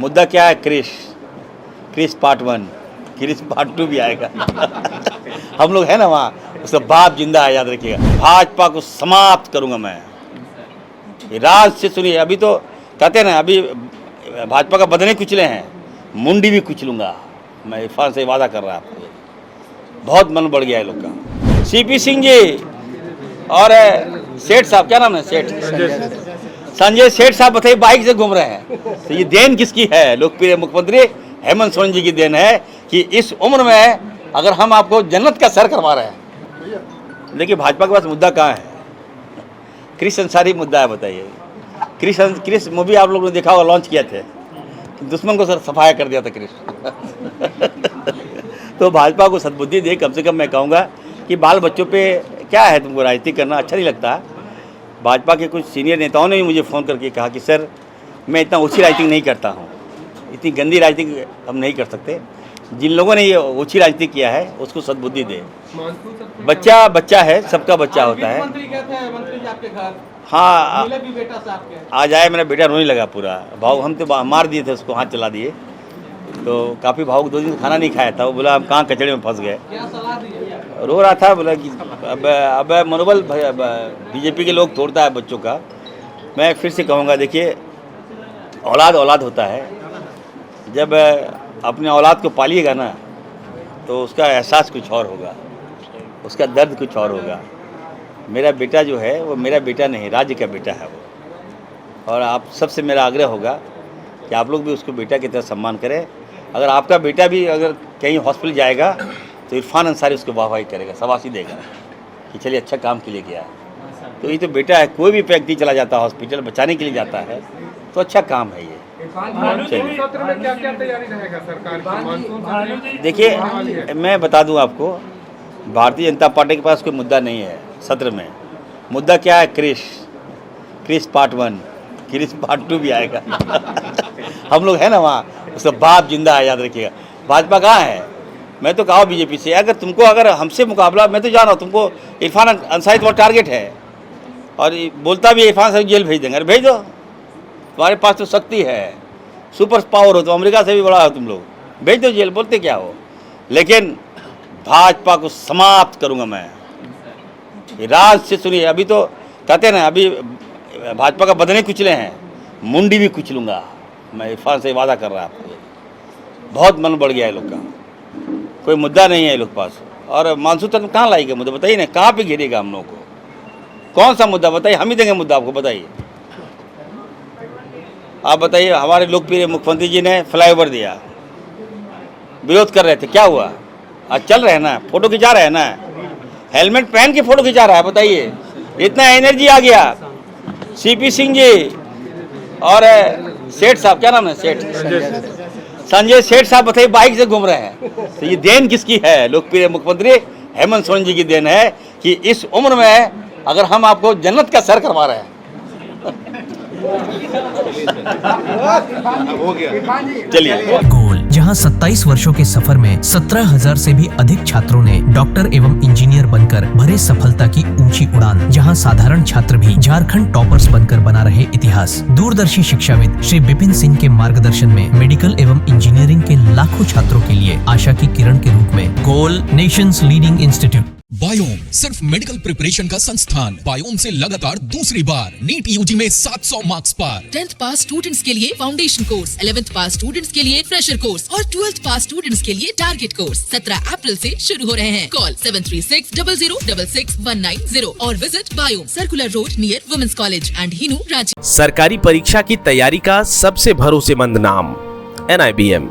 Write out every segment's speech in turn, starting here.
मुद्दा क्या है? क्रिश पार्ट 1, क्रिश पार्ट 2 भी आएगा। हम लोग है ना वहाँ, उसका बाप जिंदा है, याद रखिएगा। भाजपा को समाप्त करूंगा मैं। राज से सुनिए, अभी तो कहते हैं ना, अभी भाजपा का बदने कुचले हैं, मुंडी भी कुचलूंगा मैं। इरफान से वादा कर रहा है आपको, बहुत मन बढ़ गया है लोग का। सीपी सिंह जी और सेठ साहब, क्या नाम है सेठ? संजय सेठ साहब बताइए, बाइक से घूम रहे हैं, तो ये देन किसकी है? लोकप्रिय मुख्यमंत्री हेमंत सोरेन जी की देन है कि इस उम्र में अगर हम आपको जन्नत का सर करवा रहे हैं। देखिए भाजपा के पास मुद्दा कहाँ है? क्रिश अंसारी मुद्दा है, बताइए। क्रिश मूवी आप लोगों ने देखा होगा, लॉन्च किया थे, दुश्मन को सर सफाया कर दिया था क्रिश। तो भाजपा को सद्बुद्धि दे, कम से कम मैं कहूँगा कि बाल बच्चों पे क्या है, तुमको राजनीति करना अच्छा नहीं लगता। भाजपा के कुछ सीनियर नेताओं ने भी मुझे फ़ोन करके कहा कि सर मैं इतना ऊँची राजनीति नहीं करता हूँ, इतनी गंदी राजनीति हम नहीं कर सकते। जिन लोगों ने ये ऊँची राजनीति किया है उसको सद्बुद्धि दे। बच्चा है, सबका बच्चा होता है। हाँ, आज आया, मेरा बेटा रोने लगा पूरा भाव। हम तो मार दिए थे उसको, हाथ चला दिए, तो काफ़ी भावुक। 2 दिन खाना नहीं खाया था वो, बोला हम कहाँ कचड़े में फंस गए, रो रहा था। बोला कि अब मनोबल बीजेपी के लोग तोड़ता है बच्चों का। मैं फिर से कहूँगा, देखिए औलाद होता है, जब अपने औलाद को पालिएगा ना तो उसका एहसास कुछ और होगा, उसका दर्द कुछ और होगा। मेरा बेटा जो है वो मेरा बेटा नहीं, राज्य का बेटा है वो। और आप सबसे मेरा आग्रह होगा कि आप लोग भी उसको बेटा की तरह सम्मान करें। अगर आपका बेटा भी अगर कहीं हॉस्पिटल जाएगा तो इरफान अंसारी उसको वाहवाही करेगा, शाबाशी देगा कि चलिए अच्छा काम के लिए गया। तो ये तो बेटा है, कोई भी व्यक्ति चला जाता है हॉस्पिटल बचाने के लिए जाता है, तो अच्छा काम है ये। देखिए मैं बता दूं आपको, भारतीय जनता पार्टी के पास कोई मुद्दा नहीं है सत्र में। मुद्दा क्या है? क्रिश पार्ट 1, क्रिश पार्ट 2 भी आएगा। हम लोग है ना वहाँ, उसका बाप जिंदा है, याद रखिएगा। भाजपा कहाँ है? मैं तो कहा बीजेपी से, अगर हमसे मुकाबला, मैं तो जान रहा हूँ तुमको इरफान अंसारी तुम्हारा टारगेट है, और बोलता भी इरफान अंसारी जेल भेज देंगे। अरे भेज दो, तुम्हारे पास तो शक्ति है, सुपर पावर हो, तो अमेरिका से भी बड़ा हो तुम लोग, भेज दो जेल, बोलते क्या हो। लेकिन भाजपा को समाप्त करूंगा मैं। राज से सुनिए, अभी तो कहते हैं ना, अभी भाजपा का बदने कुचले हैं, मुंडी भी कुचलूंगा मैं। इरफान से वादा कर रहा है आपको, बहुत मन बढ़ गया है लोग का। कोई मुद्दा नहीं है लोग के पास। और मानसून तक कहाँ लाएगा मुद्दा, बताइए ना, कहाँ पे घेरेगा हम लोगों को? कौन सा मुद्दा बताइए, हम ही देंगे मुद्दा आपको, बताइए। आप बताइए, हमारे लोकप्रिय मुख्यमंत्री जी ने फ्लाईओवर दिया, विरोध कर रहे थे, क्या हुआ? आज चल रहे हैं ना, फोटो खिंचा रहे हैं ना, हेलमेट पहन के फोटो खिंचा रहा है, बताइए। इतना एनर्जी आ गया। सीपी सिंह जी और सेठ साहब, क्या नाम है सेठ? संजय सेठ साहब बताइए, बाइक से घूम रहे हैं, तो ये देन किसकी है? लोकप्रिय मुख्यमंत्री हेमंत सोरेन जी की देन है कि इस उम्र में अगर हम आपको जन्नत का सर करवा रहे हैं। चलिए। गोल, जहां 27 वर्षों के सफर में 17,000 से भी अधिक छात्रों ने डॉक्टर एवं इंजीनियर बनकर भरे सफलता की ऊंची उड़ान, जहां साधारण छात्र भी झारखंड टॉपर्स बनकर बना रहे इतिहास। दूरदर्शी शिक्षाविद श्री विपिन सिंह के मार्गदर्शन में मेडिकल एवं इंजीनियरिंग के लाखों छात्रों के लिए आशा की किरण के रूप में गोल, नेशंस लीडिंग इंस्टीट्यूट। बायोम सिर्फ मेडिकल प्रिपरेशन का संस्थान। बायोम से लगातार दूसरी बार नीट यूजी में 700 मार्क्स पार। 10th पास स्टूडेंट्स के लिए फाउंडेशन कोर्स, 11th पास स्टूडेंट्स के लिए फ्रेशर कोर्स और 12th पास स्टूडेंट्स के लिए टारगेट कोर्स 17 अप्रैल से शुरू हो रहे हैं। कॉल 7360066190 और visit Biome, circular road near women's college and Hinoo, Ranchi. सरकारी परीक्षा की तैयारी का सबसे भरोसेमंद नाम NIBM।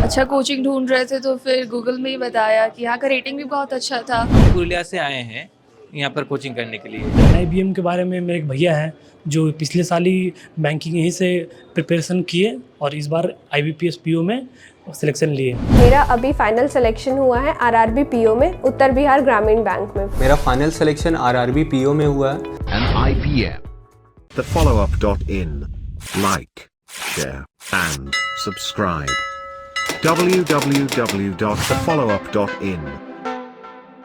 अच्छा कोचिंग ढूंढ रहे थे तो फिर गूगल में ही बताया कि यहाँ का रेटिंग भी बहुत अच्छा था। पुरुलिया से आए हैं यहाँ पर कोचिंग करने के लिए। NIBM के बारे में मेरे एक भैया हैं जो पिछले साल ही बैंकिंग यहीं से प्रिपरेशन किए और इस बार IBPS PO में सिलेक्शन लिए। मेरा अभी फाइनल सिलेक्शन हुआ है RRB PO में, उत्तर बिहार ग्रामीण बैंक में। मेरा फाइनल सिलेक्शन RRB PO में हुआ है। NIBM, thefollowup.in. Like, share and subscribe. www.thefollowup.in